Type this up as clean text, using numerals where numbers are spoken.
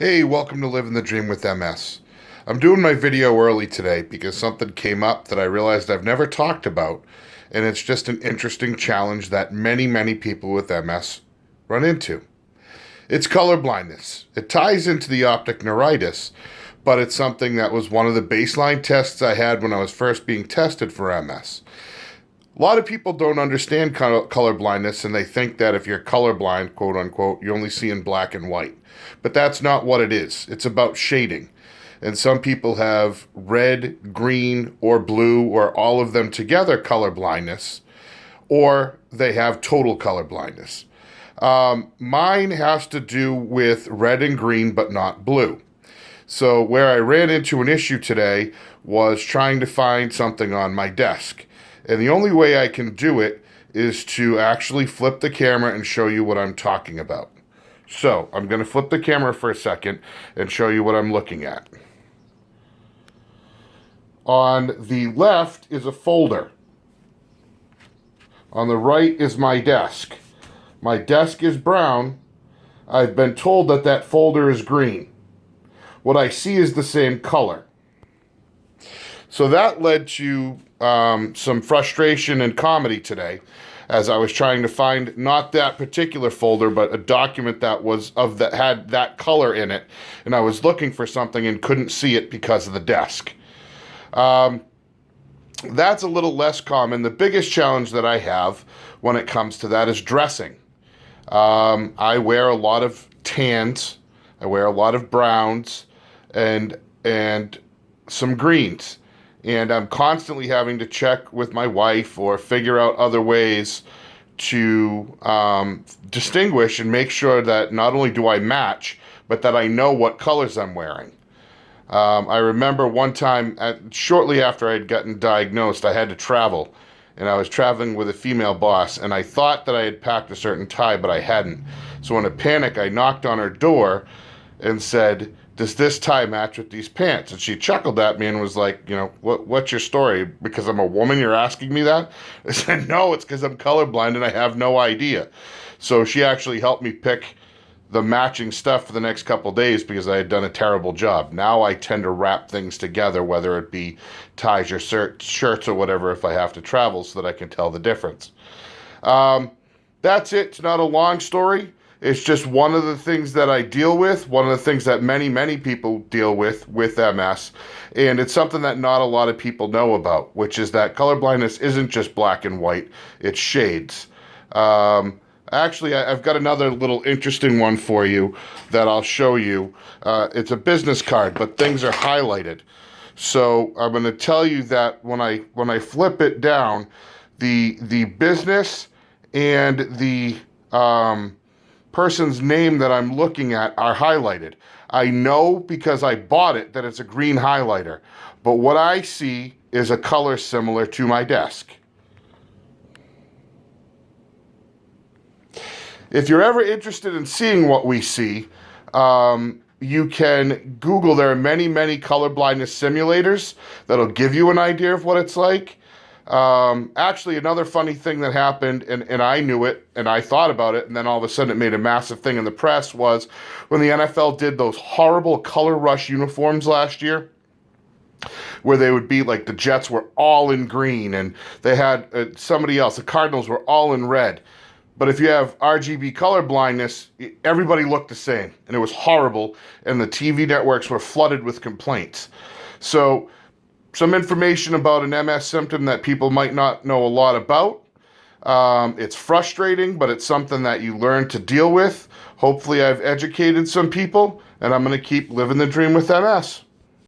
Hey, welcome to Living the Dream with MS. I'm doing my video early today because something came up that I realized I've never talked about, and it's just an interesting challenge that many people with MS run into. It's color blindness. It ties into the optic neuritis, but it's something that was one of the baseline tests I had when I was first being tested for MS. A lot of people don't understand color blindness, and they think that if you're colorblind, quote unquote, you only see in black and white. But that's not what it is. It's about shading. And some people have red, green, or blue, or all of them together color blindness, or they have total color blindness. Mine has to do with red and green, but not blue. So where I ran into an issue today was trying to find something on my desk. And the only way I can do it is to actually flip the camera and show you what I'm talking about. So I'm going to flip the camera for a second and show you what I'm looking at. On the left is a folder. On the right is my desk. My desk is brown. I've been told that that folder is green. What I see is the same color. So that led to some frustration and comedy today as I was trying to find not that particular folder, but a document that had that color in it, and I was looking for something and couldn't see it because of the desk. That's a little less common. The biggest challenge that I have when it comes to that is dressing. I wear a lot of tans, I wear a lot of browns, and some greens. And I'm constantly having to check with my wife or figure out other ways to distinguish and make sure that not only do I match, but that I know what colors I'm wearing. I remember one time, shortly after I had gotten diagnosed, I had to travel. And I was traveling with a female boss, and I thought that I had packed a certain tie, but I hadn't. So in a panic, I knocked on her door and said, "Does this tie match with these pants?" And she chuckled at me and was like, what's your story? Because I'm a woman, you're asking me that? I said, no, it's because I'm colorblind and I have no idea. So she actually helped me pick the matching stuff for the next couple days because I had done a terrible job. Now I tend to wrap things together, whether it be ties or shirts or whatever, if I have to travel, so that I can tell the difference. That's it. It's not a long story. It's just one of the things that I deal with, one of the things that many people deal with MS, and it's something that not a lot of people know about, which is that colorblindness isn't just black and white, it's shades. Actually, I've got another little interesting one for you that I'll show you. It's a business card, but things are highlighted. So I'm going to tell you that when I flip it down, the business and the person's name that I'm looking at are highlighted. I know because I bought it that it's a green highlighter, but what I see is a color similar to my desk. If you're ever interested in seeing what we see, you can Google. There are many color blindness simulators that'll give you an idea of what it's like. Actually, another funny thing that happened, and I knew it, and I thought about it, and then all of a sudden it made a massive thing in the press, was when the NFL did those horrible color rush uniforms last year, where they would be like the Jets were all in green, and they had somebody else, the Cardinals were all in red. But if you have RGB color blindness, everybody looked the same, and it was horrible, and the TV networks were flooded with complaints. So some information about an MS symptom that people might not know a lot about. It's frustrating, but it's something that you learn to deal with. Hopefully I've educated some people, and I'm going to keep living the dream with MS.